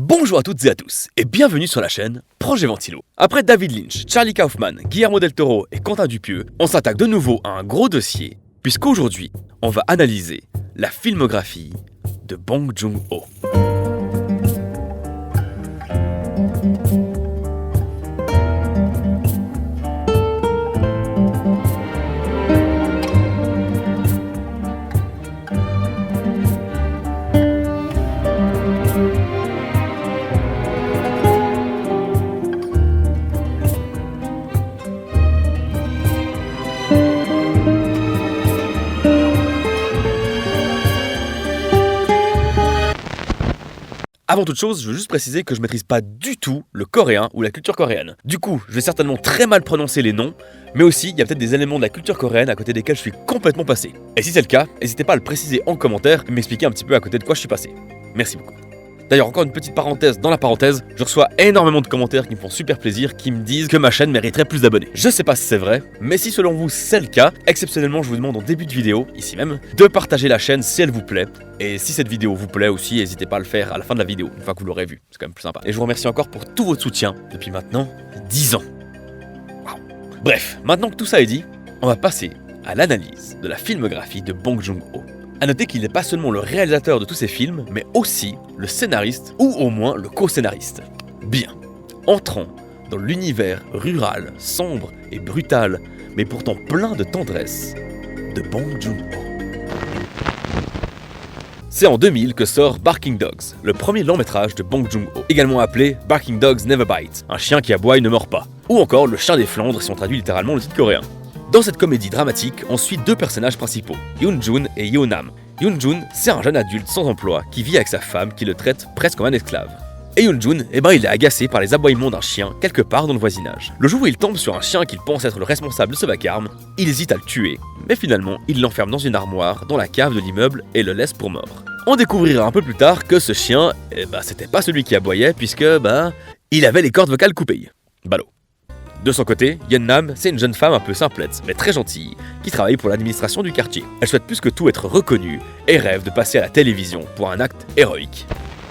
Bonjour à toutes et à tous, et bienvenue sur la chaîne Projet Ventilo. Après David Lynch, Charlie Kaufman, Guillermo del Toro et Quentin Dupieux, on s'attaque de nouveau à un gros dossier, puisqu'aujourd'hui, on va analyser la filmographie de Bong Joon-ho. Avant toute chose, je veux juste préciser que je maîtrise pas du tout le coréen ou la culture coréenne. Du coup, je vais certainement très mal prononcer les noms, mais aussi il y a peut-être des éléments de la culture coréenne à côté desquels je suis complètement passé. Et si c'est le cas, n'hésitez pas à le préciser en commentaire et m'expliquer un petit peu à côté de quoi je suis passé. Merci beaucoup. D'ailleurs, encore une petite parenthèse dans la parenthèse, je reçois énormément de commentaires qui me font super plaisir, qui me disent que ma chaîne mériterait plus d'abonnés. Je sais pas si c'est vrai, mais si selon vous c'est le cas, exceptionnellement je vous demande en début de vidéo, ici même, de partager la chaîne si elle vous plaît. Et si cette vidéo vous plaît aussi, n'hésitez pas à le faire à la fin de la vidéo, une fois que vous l'aurez vue, c'est quand même plus sympa. Et je vous remercie encore pour tout votre soutien depuis maintenant 10 ans. Wow. Bref, maintenant que tout ça est dit, on va passer à l'analyse de la filmographie de Bong Joon-ho. A noter qu'il n'est pas seulement le réalisateur de tous ces films, mais aussi le scénariste, ou au moins le co-scénariste. Bien, entrons dans l'univers rural, sombre et brutal, mais pourtant plein de tendresse, de Bong Joon-ho. C'est en 2000 que sort Barking Dogs, le premier long-métrage de Bong Joon-ho, également appelé Barking Dogs Never Bite, un chien qui aboie et ne mord pas, ou encore Le Chien des Flandres si on traduit littéralement le titre coréen. Dans cette comédie dramatique, on suit deux personnages principaux, Yoon-jun et Yo-nam. Yoon-jun, c'est un jeune adulte sans emploi qui vit avec sa femme qui le traite presque comme un esclave. Et Yoon-jun, il est agacé par les aboiements d'un chien quelque part dans le voisinage. Le jour où il tombe sur un chien qu'il pense être le responsable de ce vacarme, il hésite à le tuer, mais finalement il l'enferme dans une armoire dans la cave de l'immeuble et le laisse pour mort. On découvrira un peu plus tard que ce chien, c'était pas celui qui aboyait puisque, il avait les cordes vocales coupées. Ballot. De son côté, Yeon-nam, c'est une jeune femme un peu simplette, mais très gentille, qui travaille pour l'administration du quartier. Elle souhaite plus que tout être reconnue et rêve de passer à la télévision pour un acte héroïque.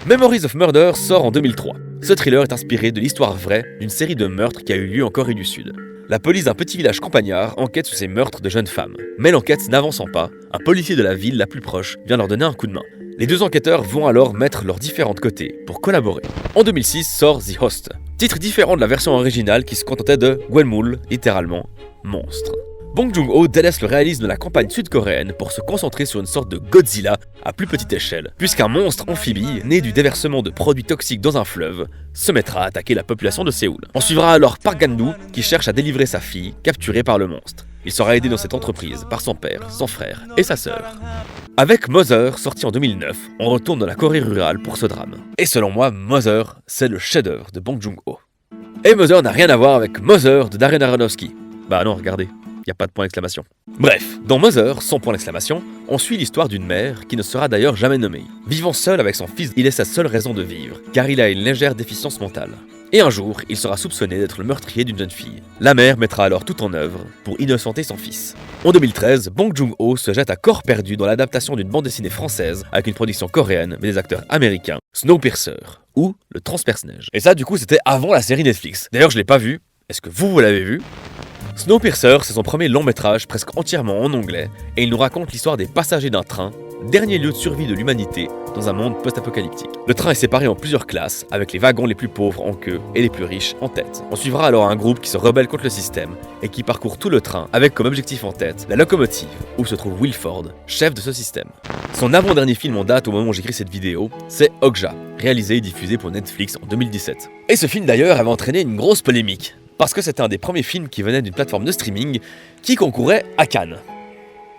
Memories of Murder sort en 2003. Ce thriller est inspiré de l'histoire vraie d'une série de meurtres qui a eu lieu en Corée du Sud. La police d'un petit village campagnard enquête sur ces meurtres de jeunes femmes. Mais l'enquête n'avançant pas, un policier de la ville la plus proche vient leur donner un coup de main. Les deux enquêteurs vont alors mettre leurs différents côtés pour collaborer. En 2006 sort The Host, titre différent de la version originale qui se contentait de Gwenmul, littéralement monstre. Bong Joon-ho délaisse le réalisme de la campagne sud-coréenne pour se concentrer sur une sorte de Godzilla à plus petite échelle, puisqu'un monstre amphibie, né du déversement de produits toxiques dans un fleuve, se mettra à attaquer la population de Séoul. On suivra alors Park Gan-doo qui cherche à délivrer sa fille, capturée par le monstre. Il sera aidé dans cette entreprise par son père, son frère et sa sœur. Avec Mother, sorti en 2009, on retourne dans la Corée rurale pour ce drame. Et selon moi, Mother, c'est le chef-d'œuvre de Bong Joon-ho. Et Mother n'a rien à voir avec Mother de Darren Aronofsky. Bah non, regardez, y a pas de point d'exclamation. Bref, dans Mother, sans point d'exclamation, on suit l'histoire d'une mère qui ne sera d'ailleurs jamais nommée. Vivant seule avec son fils, il est sa seule raison de vivre, car il a une légère déficience mentale. Et un jour, il sera soupçonné d'être le meurtrier d'une jeune fille. La mère mettra alors tout en œuvre pour innocenter son fils. En 2013, Bong Joon-ho se jette à corps perdu dans l'adaptation d'une bande dessinée française avec une production coréenne mais des acteurs américains, Snowpiercer, ou Le Transperce-Neige. Et ça, du coup, c'était avant la série Netflix. D'ailleurs, je l'ai pas vu. Est-ce que vous l'avez vu ? Snowpiercer, c'est son premier long métrage presque entièrement en anglais, et il nous raconte l'histoire des passagers d'un train, dernier lieu de survie de l'humanité dans un monde post-apocalyptique. Le train est séparé en plusieurs classes, avec les wagons les plus pauvres en queue et les plus riches en tête. On suivra alors un groupe qui se rebelle contre le système et qui parcourt tout le train avec comme objectif en tête la locomotive où se trouve Will Ford, chef de ce système. Son avant-dernier film en date au moment où j'écris cette vidéo, c'est Okja, réalisé et diffusé pour Netflix en 2017. Et ce film d'ailleurs avait entraîné une grosse polémique, parce que c'était un des premiers films qui venait d'une plateforme de streaming qui concourait à Cannes.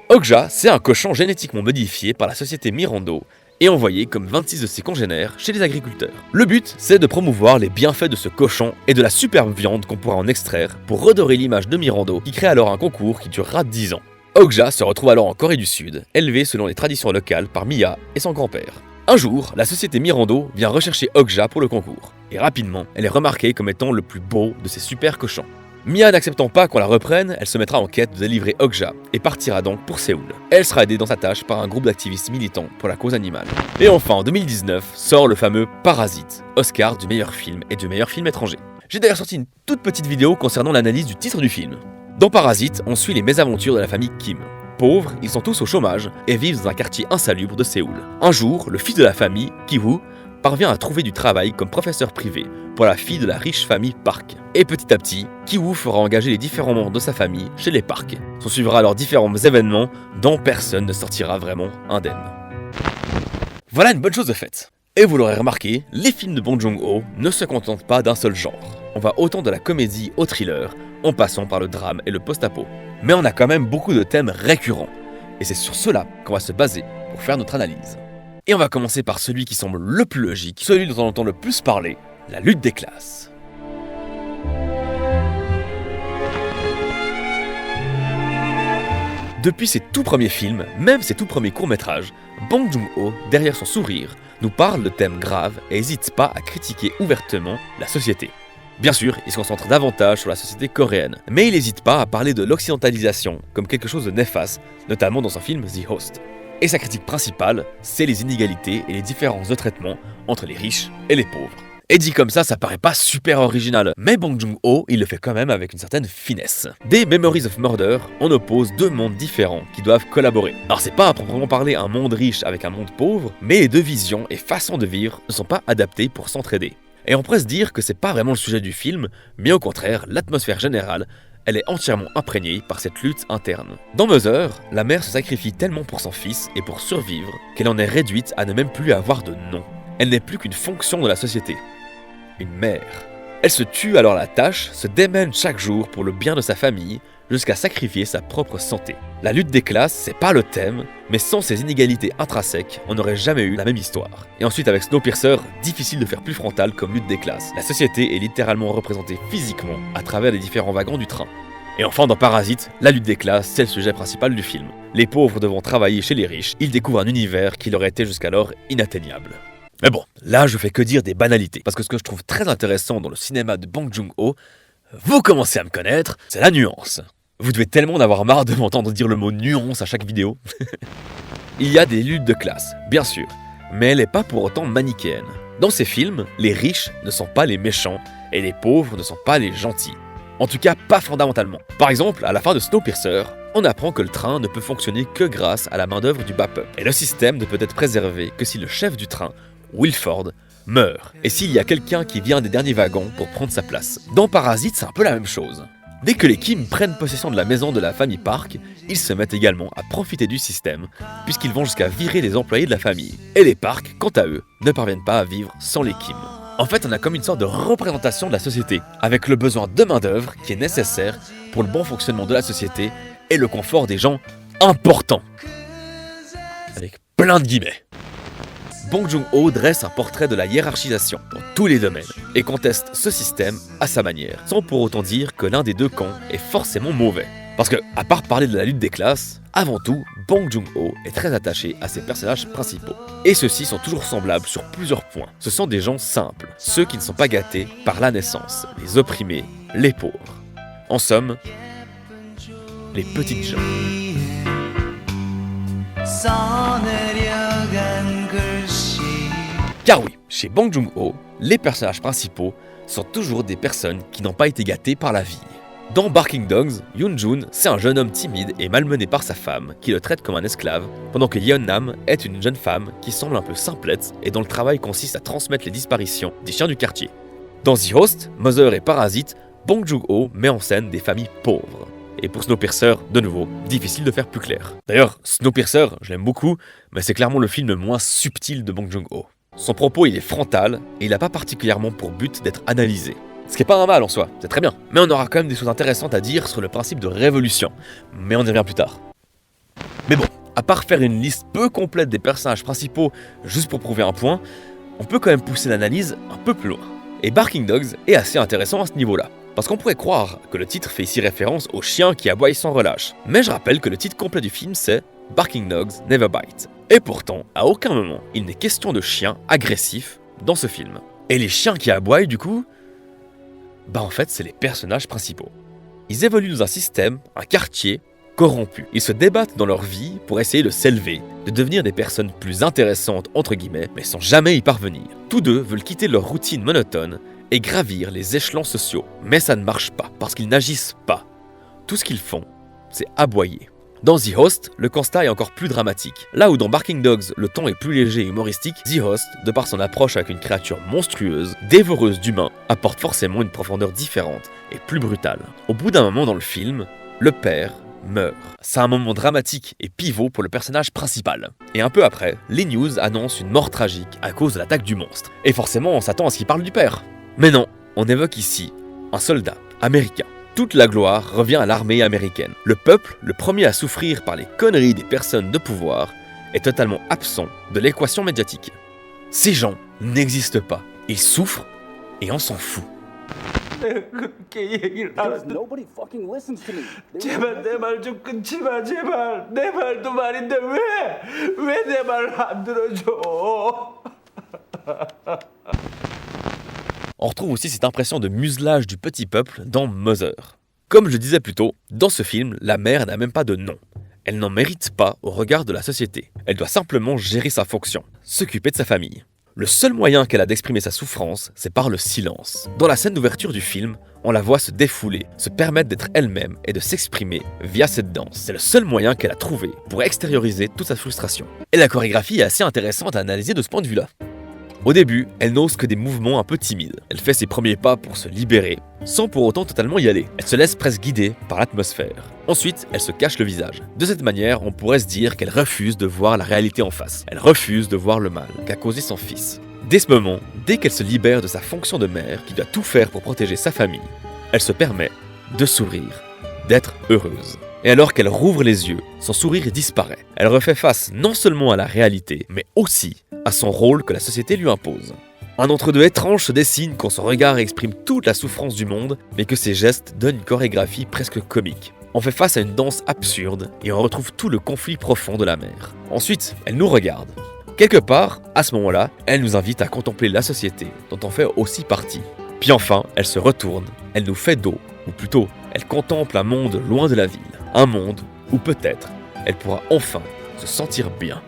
Okja, c'est un cochon génétiquement modifié par la société Mirando et envoyé comme 26 de ses congénères chez les agriculteurs. Le but, c'est de promouvoir les bienfaits de ce cochon et de la superbe viande qu'on pourra en extraire pour redorer l'image de Mirando qui crée alors un concours qui durera 10 ans. Okja se retrouve alors en Corée du Sud, élevé selon les traditions locales par Mia et son grand-père. Un jour, la société Mirando vient rechercher Okja pour le concours, et rapidement, elle est remarquée comme étant le plus beau de ces super cochons. Mia n'acceptant pas qu'on la reprenne, elle se mettra en quête de délivrer Okja et partira donc pour Séoul. Elle sera aidée dans sa tâche par un groupe d'activistes militants pour la cause animale. Et enfin, en 2019, sort le fameux Parasite, Oscar du meilleur film et du meilleur film étranger. J'ai d'ailleurs sorti une toute petite vidéo concernant l'analyse du titre du film. Dans Parasite, on suit les mésaventures de la famille Kim. Pauvres, ils sont tous au chômage et vivent dans un quartier insalubre de Séoul. Un jour, le fils de la famille, Ki-woo, parvient à trouver du travail comme professeur privé pour la fille de la riche famille Park. Et petit à petit, Ki-woo fera engager les différents membres de sa famille chez les Park. S'en suivra alors différents événements dont personne ne sortira vraiment indemne. Voilà une bonne chose de faite. Et vous l'aurez remarqué, les films de Bong Joon-ho ne se contentent pas d'un seul genre. On va autant de la comédie au thriller, en passant par le drame et le post-apo. Mais on a quand même beaucoup de thèmes récurrents. Et c'est sur cela qu'on va se baser pour faire notre analyse. Et on va commencer par celui qui semble le plus logique, celui dont on entend le plus parler, la lutte des classes. Depuis ses tout premiers films, même ses tout premiers courts-métrages, Bong Joon-ho, derrière son sourire, nous parle de thèmes graves et n'hésite pas à critiquer ouvertement la société. Bien sûr, il se concentre davantage sur la société coréenne, mais il n'hésite pas à parler de l'occidentalisation comme quelque chose de néfaste, notamment dans son film The Host. Et sa critique principale, c'est les inégalités et les différences de traitement entre les riches et les pauvres. Et dit comme ça paraît pas super original, mais Bong Joon-ho, il le fait quand même avec une certaine finesse. Des Memories of Murder, on oppose deux mondes différents qui doivent collaborer. Alors c'est pas à proprement parler un monde riche avec un monde pauvre, mais les deux visions et façons de vivre ne sont pas adaptées pour s'entraider. Et on pourrait se dire que c'est pas vraiment le sujet du film, mais au contraire, l'atmosphère générale, elle est entièrement imprégnée par cette lutte interne. Dans Mother, la mère se sacrifie tellement pour son fils et pour survivre qu'elle en est réduite à ne même plus avoir de nom. Elle n'est plus qu'une fonction de la société. Une mère. Elle se tue alors à la tâche, se démène chaque jour pour le bien de sa famille, jusqu'à sacrifier sa propre santé. La lutte des classes, c'est pas le thème, mais sans ces inégalités intrinsèques, on n'aurait jamais eu la même histoire. Et ensuite avec Snowpiercer, difficile de faire plus frontal comme lutte des classes. La société est littéralement représentée physiquement à travers les différents wagons du train. Et enfin dans Parasite, la lutte des classes, c'est le sujet principal du film. Les pauvres devront travailler chez les riches, ils découvrent un univers qui leur était jusqu'alors inatteignable. Mais bon, là je fais que dire des banalités, parce que ce que je trouve très intéressant dans le cinéma de Bong Joon-ho, vous commencez à me connaître, c'est la nuance. Vous devez tellement en avoir marre de m'entendre dire le mot nuance à chaque vidéo. Il y a des luttes de classe, bien sûr, mais elle n'est pas pour autant manichéenne. Dans ces films, les riches ne sont pas les méchants, et les pauvres ne sont pas les gentils. En tout cas, pas fondamentalement. Par exemple, à la fin de Snowpiercer, on apprend que le train ne peut fonctionner que grâce à la main-d'œuvre du bas peuple. Et le système ne peut être préservé que si le chef du train, Wilford, meurt, et s'il y a quelqu'un qui vient des derniers wagons pour prendre sa place. Dans Parasite, c'est un peu la même chose. Dès que les Kim prennent possession de la maison de la famille Park, ils se mettent également à profiter du système, puisqu'ils vont jusqu'à virer les employés de la famille. Et les Park, quant à eux, ne parviennent pas à vivre sans les Kim. En fait, on a comme une sorte de représentation de la société, avec le besoin de main-d'œuvre qui est nécessaire pour le bon fonctionnement de la société et le confort des gens importants. Avec plein de guillemets. Bong Joon-ho dresse un portrait de la hiérarchisation dans tous les domaines et conteste ce système à sa manière, sans pour autant dire que l'un des deux camps est forcément mauvais. Parce que, à part parler de la lutte des classes, avant tout, Bong Joon-ho est très attaché à ses personnages principaux. Et ceux-ci sont toujours semblables sur plusieurs points. Ce sont des gens simples, ceux qui ne sont pas gâtés par la naissance, les opprimés, les pauvres. En somme, les petites gens. Car oui, chez Bong Joon-ho, les personnages principaux sont toujours des personnes qui n'ont pas été gâtées par la vie. Dans Barking Dogs, Yoon-jun, c'est un jeune homme timide et malmené par sa femme qui le traite comme un esclave, pendant que Yeon-nam est une jeune femme qui semble un peu simplette et dont le travail consiste à transmettre les disparitions des chiens du quartier. Dans The Host, Mother et Parasite, Bong Joon-ho met en scène des familles pauvres. Et pour Snowpiercer, de nouveau, difficile de faire plus clair. D'ailleurs, Snowpiercer, je l'aime beaucoup, mais c'est clairement le film le moins subtil de Bong Joon-ho. Son propos il est frontal et il n'a pas particulièrement pour but d'être analysé. Ce qui n'est pas un mal en soi, c'est très bien. Mais on aura quand même des choses intéressantes à dire sur le principe de révolution. Mais on y revient plus tard. Mais bon, à part faire une liste peu complète des personnages principaux juste pour prouver un point, on peut quand même pousser l'analyse un peu plus loin. Et Barking Dogs est assez intéressant à ce niveau-là. Parce qu'on pourrait croire que le titre fait ici référence aux chiens qui aboient sans relâche. Mais je rappelle que le titre complet du film c'est Barking Dogs Never Bite. Et pourtant, à aucun moment, il n'est question de chiens agressifs dans ce film. Et les chiens qui aboient du coup, en fait c'est les personnages principaux. Ils évoluent dans un système, un quartier, corrompus. Ils se débattent dans leur vie pour essayer de s'élever, de devenir des personnes plus intéressantes entre guillemets, mais sans jamais y parvenir. Tous deux veulent quitter leur routine monotone et gravir les échelons sociaux. Mais ça ne marche pas, parce qu'ils n'agissent pas. Tout ce qu'ils font, c'est aboyer. Dans The Host, le constat est encore plus dramatique. Là où dans Barking Dogs, le ton est plus léger et humoristique, The Host, de par son approche avec une créature monstrueuse, dévoreuse d'humains, apporte forcément une profondeur différente et plus brutale. Au bout d'un moment dans le film, le père meurt. C'est un moment dramatique et pivot pour le personnage principal. Et un peu après, les news annoncent une mort tragique à cause de l'attaque du monstre. Et forcément, on s'attend à ce qu'il parle du père. Mais non, on évoque ici un soldat américain. Toute la gloire revient à l'armée américaine. Le peuple, le premier à souffrir par les conneries des personnes de pouvoir, est totalement absent de l'équation médiatique. Ces gens n'existent pas. Ils souffrent et on s'en fout. Nobody fucking listens to me. 제발 내 말 좀 끊지 마 제발 내 말도 말인데 왜 내 말을 안 들어줘. On retrouve aussi cette impression de muselage du petit peuple dans Mother. Comme je le disais plus tôt, dans ce film, la mère n'a même pas de nom. Elle n'en mérite pas au regard de la société. Elle doit simplement gérer sa fonction, s'occuper de sa famille. Le seul moyen qu'elle a d'exprimer sa souffrance, c'est par le silence. Dans la scène d'ouverture du film, on la voit se défouler, se permettre d'être elle-même et de s'exprimer via cette danse. C'est le seul moyen qu'elle a trouvé pour extérioriser toute sa frustration. Et la chorégraphie est assez intéressante à analyser de ce point de vue-là. Au début, elle n'ose que des mouvements un peu timides. Elle fait ses premiers pas pour se libérer, sans pour autant totalement y aller. Elle se laisse presque guider par l'atmosphère. Ensuite, elle se cache le visage. De cette manière, on pourrait se dire qu'elle refuse de voir la réalité en face. Elle refuse de voir le mal qu'a causé son fils. Dès ce moment, dès qu'elle se libère de sa fonction de mère, qui doit tout faire pour protéger sa famille, elle se permet de sourire, d'être heureuse. Et alors qu'elle rouvre les yeux, son sourire disparaît. Elle refait face non seulement à la réalité, mais aussi à son rôle que la société lui impose. Un entre-deux étrange se dessine quand son regard exprime toute la souffrance du monde, mais que ses gestes donnent une chorégraphie presque comique. On fait face à une danse absurde et on retrouve tout le conflit profond de la mère. Ensuite, elle nous regarde. Quelque part, à ce moment-là, elle nous invite à contempler la société dont on fait aussi partie. Puis enfin, elle se retourne, elle nous fait dos, ou plutôt, elle contemple un monde loin de la ville. Un monde où peut-être elle pourra enfin se sentir bien.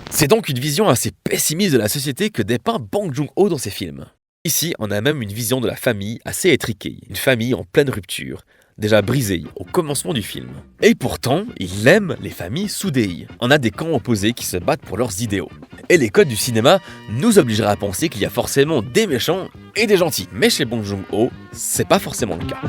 C'est donc une vision assez pessimiste de la société que dépeint Bong Joon-ho dans ses films. Ici, on a même une vision de la famille assez étriquée, une famille en pleine rupture, déjà brisée au commencement du film. Et pourtant, il aime les familles soudées. On a des camps opposés qui se battent pour leurs idéaux. Et les codes du cinéma nous obligeraient à penser qu'il y a forcément des méchants et des gentils. Mais chez Bong Joon-ho, c'est pas forcément le cas.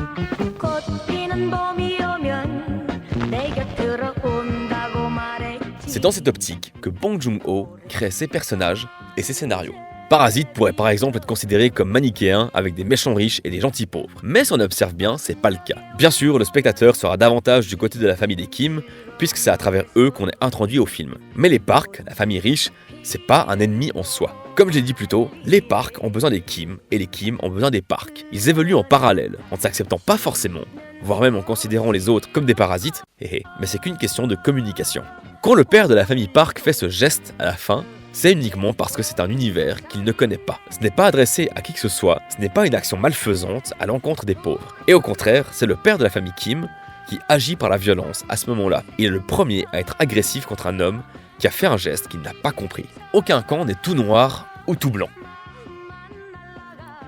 C'est dans cette optique que Bong Joon-ho crée ses personnages et ses scénarios. Parasite pourrait par exemple être considéré comme manichéen avec des méchants riches et des gentils pauvres. Mais si on observe bien, c'est pas le cas. Bien sûr, le spectateur sera davantage du côté de la famille des Kim, puisque c'est à travers eux qu'on est introduit au film. Mais les Park, la famille riche, c'est pas un ennemi en soi. Comme je l'ai dit plus tôt, les Park ont besoin des Kim et les Kim ont besoin des Park. Ils évoluent en parallèle, en ne s'acceptant pas forcément, voire même en considérant les autres comme des parasites, mais c'est qu'une question de communication. Quand le père de la famille Park fait ce geste à la fin, c'est uniquement parce que c'est un univers qu'il ne connaît pas. Ce n'est pas adressé à qui que ce soit, ce n'est pas une action malfaisante à l'encontre des pauvres. Et au contraire, c'est le père de la famille Kim qui agit par la violence à ce moment-là. Il est le premier à être agressif contre un homme qui a fait un geste qu'il n'a pas compris. Aucun camp n'est tout noir ou tout blanc.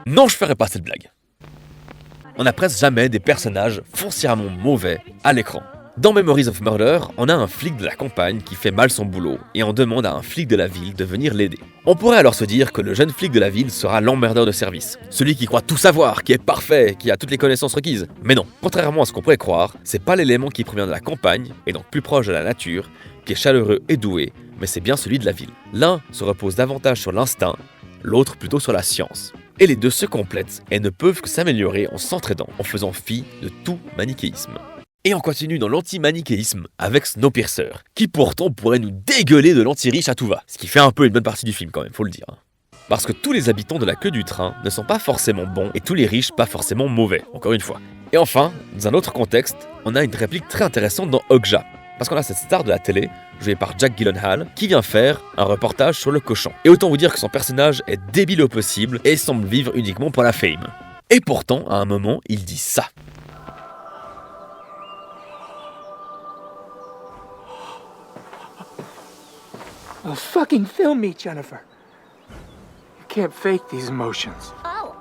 Non, je ferai pas cette blague. On n'a presque jamais des personnages foncièrement mauvais à l'écran. Dans Memories of Murder, on a un flic de la campagne qui fait mal son boulot et on demande à un flic de la ville de venir l'aider. On pourrait alors se dire que le jeune flic de la ville sera l'emmerdeur de service, celui qui croit tout savoir, qui est parfait, qui a toutes les connaissances requises. Mais non, contrairement à ce qu'on pourrait croire, c'est pas l'élément qui provient de la campagne, et donc plus proche de la nature, qui est chaleureux et doué, mais c'est bien celui de la ville. L'un se repose davantage sur l'instinct, l'autre plutôt sur la science. Et les deux se complètent et ne peuvent que s'améliorer en s'entraidant, en faisant fi de tout manichéisme. Et on continue dans l'anti-manichéisme avec Snowpiercer, qui pourtant pourrait nous dégueuler de l'anti-riche à tout va. Ce qui fait un peu une bonne partie du film quand même, faut le dire. Parce que tous les habitants de la queue du train ne sont pas forcément bons et tous les riches pas forcément mauvais, encore une fois. Et enfin, dans un autre contexte, on a une réplique très intéressante dans Okja. Parce qu'on a cette star de la télé, jouée par Jack Gyllenhaal, qui vient faire un reportage sur le cochon. Et autant vous dire que son personnage est débile au possible et semble vivre uniquement pour la fame. Et pourtant, à un moment, il dit ça. Well, fucking film me, Jennifer. You can't fake these emotions. Oh,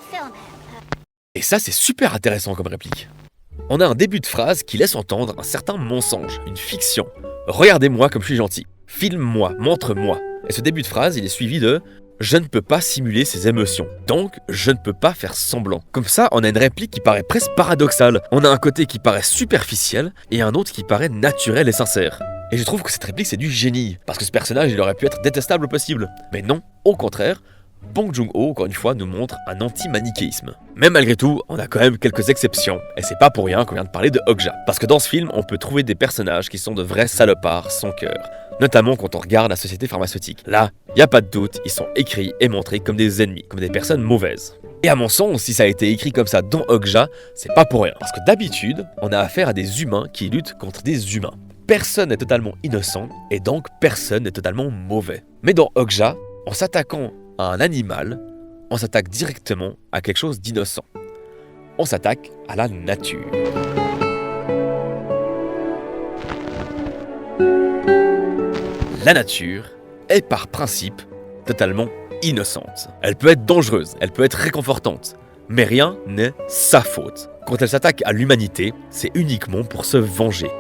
film it. Et ça, c'est super intéressant comme réplique. On a un début de phrase qui laisse entendre un certain mensonge, une fiction. Regardez-moi comme je suis gentil. Filme-moi, montre-moi. Et ce début de phrase, il est suivi de je ne peux pas simuler ces émotions, donc je ne peux pas faire semblant. Comme ça, on a une réplique qui paraît presque paradoxale. On a un côté qui paraît superficiel et un autre qui paraît naturel et sincère. Et je trouve que cette réplique, c'est du génie, parce que ce personnage, il aurait pu être détestable au possible. Mais non, au contraire, Bong Joon-ho, encore une fois, nous montre un anti-manichéisme. Mais malgré tout, on a quand même quelques exceptions, et c'est pas pour rien qu'on vient de parler de Okja. Parce que dans ce film, on peut trouver des personnages qui sont de vrais salopards sans cœur. Notamment quand on regarde la société pharmaceutique. Là, y a pas de doute, ils sont écrits et montrés comme des ennemis, comme des personnes mauvaises. Et à mon sens, si ça a été écrit comme ça dans Okja, c'est pas pour rien. Parce que d'habitude, on a affaire à des humains qui luttent contre des humains. Personne n'est totalement innocent, et donc personne n'est totalement mauvais. Mais dans Okja, en s'attaquant à un animal, on s'attaque directement à quelque chose d'innocent. On s'attaque à la nature. La nature est par principe totalement innocente. Elle peut être dangereuse, elle peut être réconfortante, mais rien n'est sa faute. Quand elle s'attaque à l'humanité, c'est uniquement pour se venger,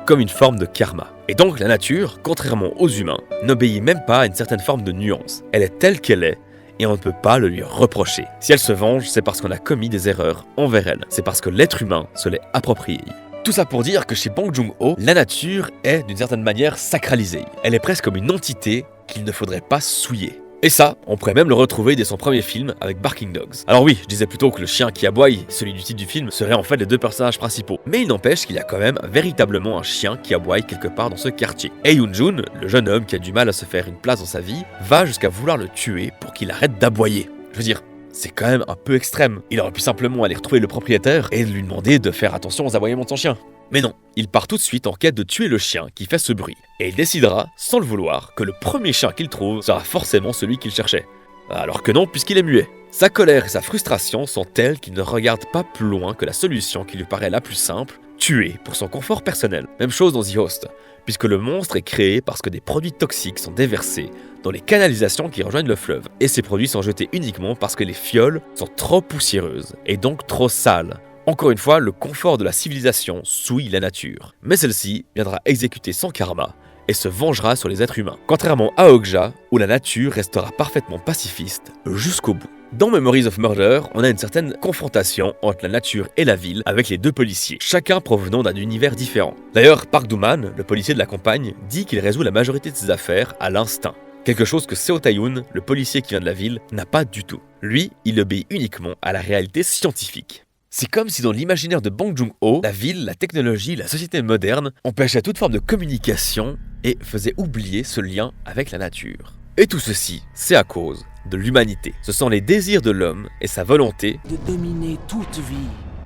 comme une forme de karma. Et donc la nature, contrairement aux humains, n'obéit même pas à une certaine forme de nuance. Elle est telle qu'elle est, et on ne peut pas le lui reprocher. Si elle se venge, c'est parce qu'on a commis des erreurs envers elle. C'est parce que l'être humain se l'est approprié. Tout ça pour dire que chez Bong Joon-ho, la nature est d'une certaine manière sacralisée. Elle est presque comme une entité qu'il ne faudrait pas souiller. Et ça, on pourrait même le retrouver dès son premier film avec Barking Dogs. Alors oui, je disais plutôt que le chien qui aboie, celui du titre du film, seraient en fait les deux personnages principaux. Mais il n'empêche qu'il y a quand même véritablement un chien qui aboie quelque part dans ce quartier. Et Yoon-jun, le jeune homme qui a du mal à se faire une place dans sa vie, va jusqu'à vouloir le tuer pour qu'il arrête d'aboyer. Je veux dire, c'est quand même un peu extrême. Il aurait pu simplement aller retrouver le propriétaire et lui demander de faire attention aux aboiements de son chien. Mais non, il part tout de suite en quête de tuer le chien qui fait ce bruit. Et il décidera, sans le vouloir, que le premier chien qu'il trouve sera forcément celui qu'il cherchait. Alors que non, puisqu'il est muet. Sa colère et sa frustration sont telles qu'il ne regarde pas plus loin que la solution qui lui paraît la plus simple, tuer pour son confort personnel. Même chose dans The Host, puisque le monstre est créé parce que des produits toxiques sont déversés dans les canalisations qui rejoignent le fleuve. Et ces produits sont jetés uniquement parce que les fioles sont trop poussiéreuses, et donc trop sales. Encore une fois, le confort de la civilisation souille la nature. Mais celle-ci viendra exécuter son karma et se vengera sur les êtres humains. Contrairement à Okja, où la nature restera parfaitement pacifiste jusqu'au bout. Dans Memories of Murder, on a une certaine confrontation entre la nature et la ville avec les deux policiers, chacun provenant d'un univers différent. D'ailleurs, Park Do-man, le policier de la campagne, dit qu'il résout la majorité de ses affaires à l'instinct. Quelque chose que Seo Tae-yoon, le policier qui vient de la ville, n'a pas du tout. Lui, il obéit uniquement à la réalité scientifique. C'est comme si dans l'imaginaire de Bong Joon-ho, la ville, la technologie, la société moderne empêchaient toute forme de communication et faisaient oublier ce lien avec la nature. Et tout ceci, c'est à cause de l'humanité. Ce sont les désirs de l'homme et sa volonté De dominer toute vie.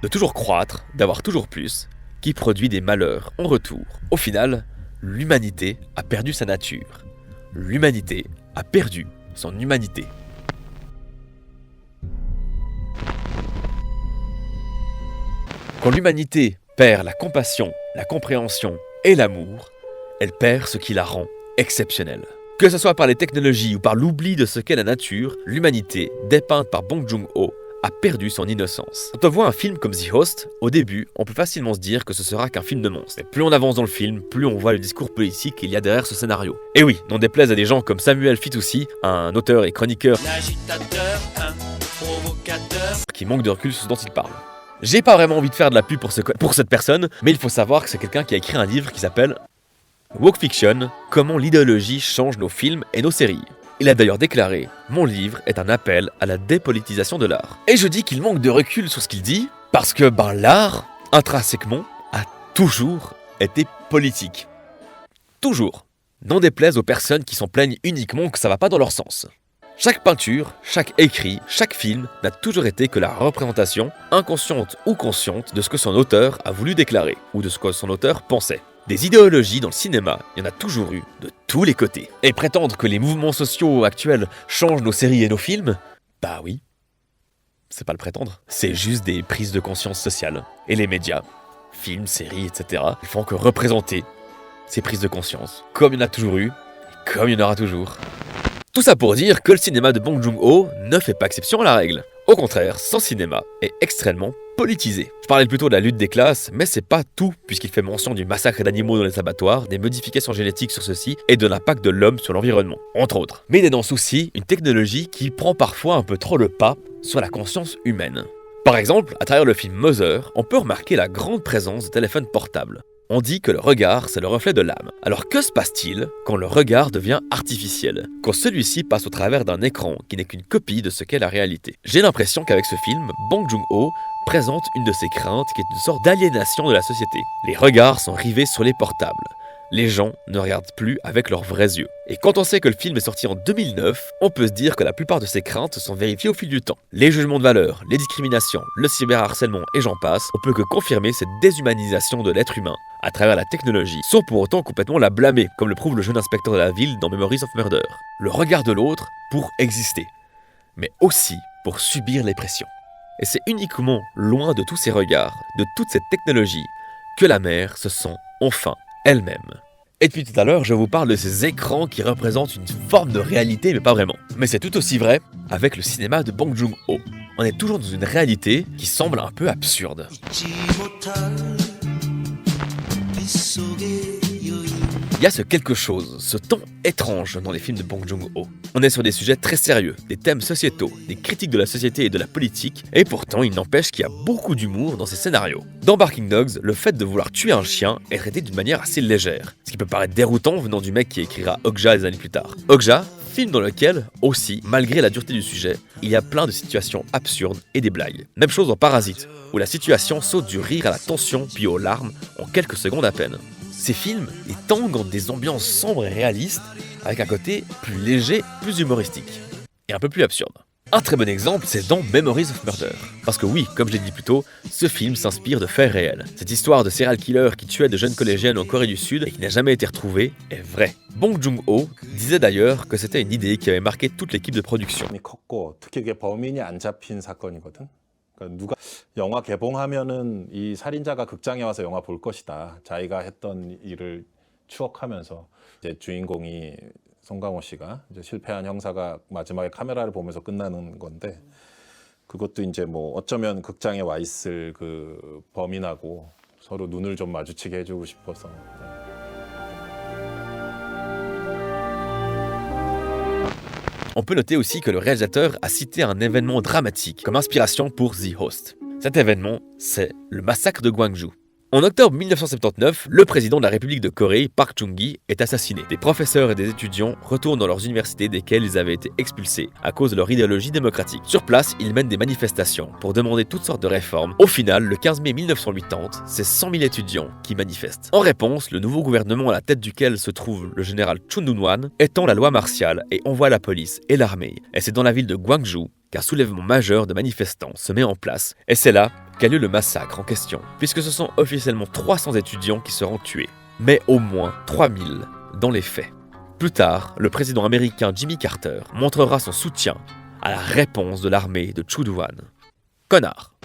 de toujours croître, d'avoir toujours plus, qui produit des malheurs en retour. Au final, l'humanité a perdu sa nature. L'humanité a perdu son humanité. Quand l'humanité perd la compassion, la compréhension et l'amour, elle perd ce qui la rend exceptionnelle. Que ce soit par les technologies ou par l'oubli de ce qu'est la nature, l'humanité, dépeinte par Bong Joon-ho, a perdu son innocence. Quand on voit un film comme The Host, au début, on peut facilement se dire que ce sera qu'un film de monstres. Et plus on avance dans le film, plus on voit le discours politique qu'il y a derrière ce scénario. Et oui, n'en déplaise à des gens comme Samuel Fitoussi, un auteur et chroniqueur qui manque de recul sur ce dont il parle. J'ai pas vraiment envie de faire de la pub pour cette personne, mais il faut savoir que c'est quelqu'un qui a écrit un livre qui s'appelle Woke Fiction, comment l'idéologie change nos films et nos séries. Il a d'ailleurs déclaré « Mon livre est un appel à la dépolitisation de l'art ». Et je dis qu'il manque de recul sur ce qu'il dit, parce que l'art, intrinsèquement, a toujours été politique. Toujours. N'en déplaise aux personnes qui s'en plaignent uniquement que ça va pas dans leur sens. Chaque peinture, chaque écrit, chaque film n'a toujours été que la représentation, inconsciente ou consciente, de ce que son auteur a voulu déclarer, ou de ce que son auteur pensait. Des idéologies dans le cinéma, il y en a toujours eu, de tous les côtés. Et prétendre que les mouvements sociaux actuels changent nos séries et nos films, bah oui, c'est pas le prétendre. C'est juste des prises de conscience sociales. Et les médias, films, séries, etc., ils font que représenter ces prises de conscience, comme il y en a toujours eu, comme il y en aura toujours. Tout ça pour dire que le cinéma de Bong Joon-ho ne fait pas exception à la règle. Au contraire, son cinéma est extrêmement politisé. Je parlais plutôt de la lutte des classes, mais c'est pas tout, puisqu'il fait mention du massacre d'animaux dans les abattoirs, des modifications génétiques sur ceux-ci et de l'impact de l'homme sur l'environnement, entre autres. Mais il dénonce aussi une technologie qui prend parfois un peu trop le pas sur la conscience humaine. Par exemple, à travers le film Mother, on peut remarquer la grande présence de téléphones portables. On dit que le regard, c'est le reflet de l'âme. Alors que se passe-t-il quand le regard devient artificiel? Quand celui-ci passe au travers d'un écran qui n'est qu'une copie de ce qu'est la réalité? J'ai l'impression qu'avec ce film, Bong Joon-ho présente une de ses craintes qui est une sorte d'aliénation de la société. Les regards sont rivés sur les portables. Les gens ne regardent plus avec leurs vrais yeux. Et quand on sait que le film est sorti en 2009, on peut se dire que la plupart de ces craintes sont vérifiées au fil du temps. Les jugements de valeur, les discriminations, le cyberharcèlement et j'en passe, on peut que confirmer cette déshumanisation de l'être humain à travers la technologie, sans pour autant complètement la blâmer, comme le prouve le jeune inspecteur de la ville dans Memories of Murder. Le regard de l'autre pour exister, mais aussi pour subir les pressions. Et c'est uniquement loin de tous ces regards, de toute cette technologie, que la mère se sent enfin elle-même. Et depuis tout à l'heure, je vous parle de ces écrans qui représentent une forme de réalité, mais pas vraiment. Mais c'est tout aussi vrai avec le cinéma de Bong Joon-ho. On est toujours dans une réalité qui semble un peu absurde. Il y a ce quelque chose, ce ton étrange dans les films de Bong Joon-ho. On est sur des sujets très sérieux, des thèmes sociétaux, des critiques de la société et de la politique, et pourtant il n'empêche qu'il y a beaucoup d'humour dans ces scénarios. Dans Barking Dogs, le fait de vouloir tuer un chien est traité d'une manière assez légère, ce qui peut paraître déroutant venant du mec qui écrira Okja des années plus tard. Okja, film dans lequel, aussi, malgré la dureté du sujet, il y a plein de situations absurdes et des blagues. Même chose dans Parasite, où la situation saute du rire à la tension puis aux larmes en quelques secondes à peine. Ces films les tanguent entre des ambiances sombres et réalistes, avec un côté plus léger, plus humoristique, et un peu plus absurde. Un très bon exemple, c'est dans Memories of Murder. Parce que oui, comme je l'ai dit plus tôt, ce film s'inspire de faits réels. Cette histoire de serial killer qui tuait de jeunes collégiennes en Corée du Sud et qui n'a jamais été retrouvée est vraie. Bong Joon-ho disait d'ailleurs que c'était une idée qui avait marqué toute l'équipe de production. 컸고 특히 이게 범인이 안 잡힌 사건이거든. 그러니까 누가 영화 개봉하면은 이 살인자가 극장에 와서 영화 볼 것이다. 자기가 했던 일을 추억하면서 이제 주인공이 송강호 씨가 이제 실패한 형사가 마지막에 카메라를 보면서 끝나는 건데 그것도 이제 뭐 어쩌면 극장에 와 있을 그 범인하고 서로 눈을 좀 마주치게 해주고 싶어서. On peut noter aussi que le réalisateur a cité un événement dramatique comme inspiration pour The Host. Cet événement, c'est le massacre de Gwangju. En octobre 1979, le président de la République de Corée, Park Chung-hee, est assassiné. Des professeurs et des étudiants retournent dans leurs universités desquelles ils avaient été expulsés à cause de leur idéologie démocratique. Sur place, ils mènent des manifestations pour demander toutes sortes de réformes. Au final, le 15 mai 1980, c'est 100 000 étudiants qui manifestent. En réponse, le nouveau gouvernement à la tête duquel se trouve le général Chun Doo-hwan étend la loi martiale et envoie la police et l'armée. Et c'est dans la ville de Gwangju qu'un soulèvement majeur de manifestants se met en place. Et c'est là qu'a lieu le massacre en question, puisque ce sont officiellement 300 étudiants qui seront tués, mais au moins 3000 dans les faits. Plus tard, le président américain Jimmy Carter montrera son soutien à la réponse de l'armée de Chun Doo-hwan. Connard.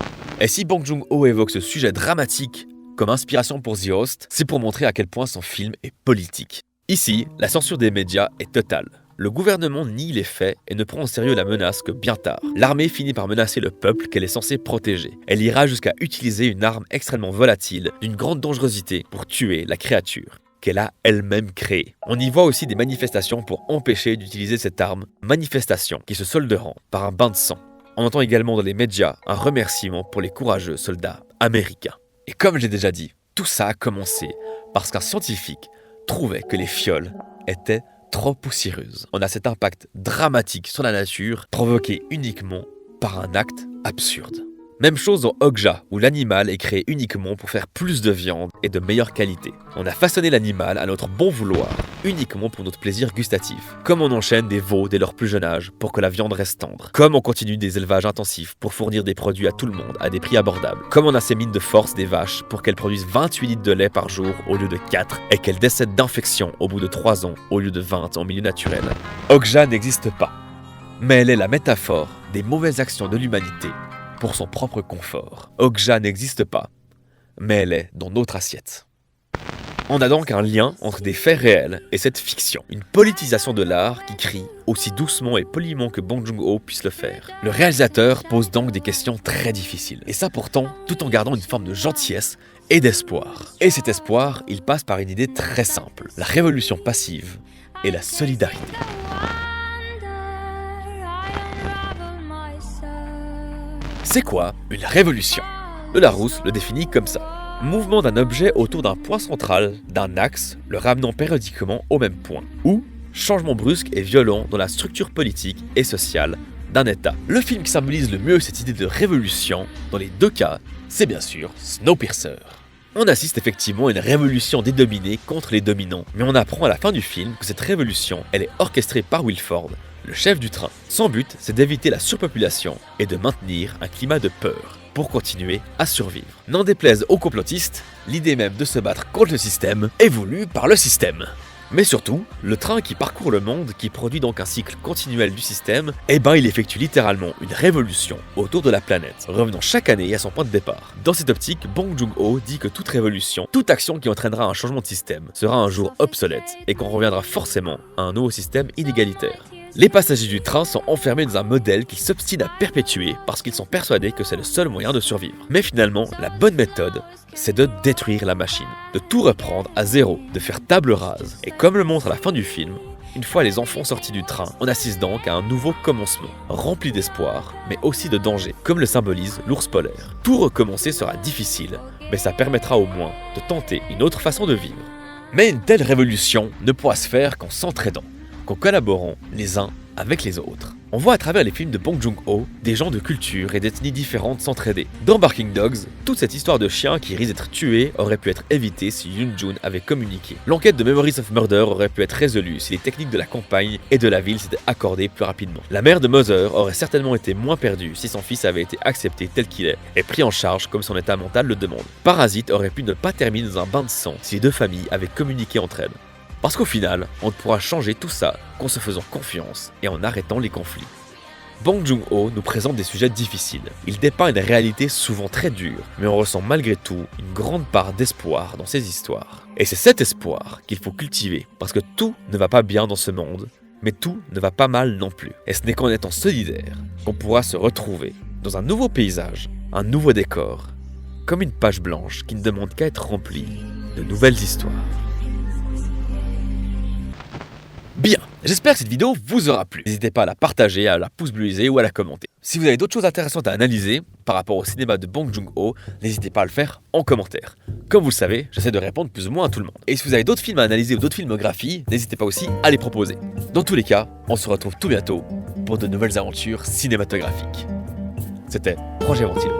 Et si Bong Joon-ho évoque ce sujet dramatique comme inspiration pour The Host, c'est pour montrer à quel point son film est politique. Ici, la censure des médias est totale. Le gouvernement nie les faits et ne prend au sérieux la menace que bien tard. L'armée finit par menacer le peuple qu'elle est censée protéger. Elle ira jusqu'à utiliser une arme extrêmement volatile, d'une grande dangerosité, pour tuer la créature qu'elle a elle-même créée. On y voit aussi des manifestations pour empêcher d'utiliser cette arme, manifestations qui se solderont par un bain de sang. On entend également dans les médias un remerciement pour les courageux soldats américains. Et comme j'ai déjà dit, tout ça a commencé parce qu'un scientifique trouvait que les fioles étaient trop poussiéreuse. On a cet impact dramatique sur la nature provoqué uniquement par un acte absurde. Même chose dans Okja, où l'animal est créé uniquement pour faire plus de viande et de meilleure qualité. On a façonné l'animal à notre bon vouloir, uniquement pour notre plaisir gustatif. Comme on enchaîne des veaux dès leur plus jeune âge pour que la viande reste tendre. Comme on continue des élevages intensifs pour fournir des produits à tout le monde à des prix abordables. Comme on assémine de force des vaches pour qu'elles produisent 28 litres de lait par jour au lieu de 4 et qu'elles décèdent d'infection au bout de 3 ans au lieu de 20 en milieu naturel. Okja n'existe pas, mais elle est la métaphore des mauvaises actions de l'humanité pour son propre confort. Okja n'existe pas, mais elle est dans notre assiette. On a donc un lien entre des faits réels et cette fiction. Une politisation de l'art qui crie aussi doucement et poliment que Bong Joon-ho puisse le faire. Le réalisateur pose donc des questions très difficiles. Et ça pourtant, tout en gardant une forme de gentillesse et d'espoir. Et cet espoir, il passe par une idée très simple. La révolution passive et la solidarité. C'est quoi une révolution? Le Larousse le définit comme ça. Mouvement d'un objet autour d'un point central, d'un axe, le ramenant périodiquement au même point. Ou changement brusque et violent dans la structure politique et sociale d'un État. Le film qui symbolise le mieux cette idée de révolution, dans les deux cas, c'est bien sûr Snowpiercer. On assiste effectivement à une révolution des dominés contre les dominants, mais on apprend à la fin du film que cette révolution, elle est orchestrée par Wilford, le chef du train. Son but, c'est d'éviter la surpopulation et de maintenir un climat de peur pour continuer à survivre. N'en déplaise aux complotistes, l'idée même de se battre contre le système est voulue par le système. Mais surtout, le train qui parcourt le monde, qui produit donc un cycle continuel du système, il effectue littéralement une révolution autour de la planète, revenant chaque année à son point de départ. Dans cette optique, Bong Joon-ho dit que toute révolution, toute action qui entraînera un changement de système, sera un jour obsolète et qu'on reviendra forcément à un nouveau système inégalitaire. Les passagers du train sont enfermés dans un modèle qu'ils s'obstinent à perpétuer parce qu'ils sont persuadés que c'est le seul moyen de survivre. Mais finalement, la bonne méthode, c'est de détruire la machine, de tout reprendre à zéro, de faire table rase. Et comme le montre à la fin du film, une fois les enfants sortis du train, on assiste donc à un nouveau commencement, rempli d'espoir, mais aussi de danger, comme le symbolise l'ours polaire. Tout recommencer sera difficile, mais ça permettra au moins de tenter une autre façon de vivre. Mais une telle révolution ne pourra se faire qu'en s'entraidant, qu'en collaborant les uns avec les autres. On voit à travers les films de Bong Joon-ho des gens de cultures et d'ethnies différentes s'entraider. Dans Barking Dogs, toute cette histoire de chien qui risque d'être tué aurait pu être évitée si Yoon-jun avait communiqué. L'enquête de Memories of Murder aurait pu être résolue si les techniques de la campagne et de la ville s'étaient accordées plus rapidement. La mère de Mother aurait certainement été moins perdue si son fils avait été accepté tel qu'il est et pris en charge comme son état mental le demande. Parasite aurait pu ne pas terminer dans un bain de sang si les deux familles avaient communiqué entre elles. Parce qu'au final, on ne pourra changer tout ça qu'en se faisant confiance et en arrêtant les conflits. Bong Joon-ho nous présente des sujets difficiles. Il dépeint une réalité souvent très dure, mais on ressent malgré tout une grande part d'espoir dans ces histoires. Et c'est cet espoir qu'il faut cultiver, parce que tout ne va pas bien dans ce monde, mais tout ne va pas mal non plus. Et ce n'est qu'en étant solidaire qu'on pourra se retrouver dans un nouveau paysage, un nouveau décor, comme une page blanche qui ne demande qu'à être remplie de nouvelles histoires. Bien, j'espère que cette vidéo vous aura plu. N'hésitez pas à la partager, à la pouce bleuiser ou à la commenter. Si vous avez d'autres choses intéressantes à analyser par rapport au cinéma de Bong Joon-ho, n'hésitez pas à le faire en commentaire. Comme vous le savez, j'essaie de répondre plus ou moins à tout le monde. Et si vous avez d'autres films à analyser ou d'autres filmographies, n'hésitez pas aussi à les proposer. Dans tous les cas, on se retrouve tout bientôt pour de nouvelles aventures cinématographiques. C'était Projet Ventilo.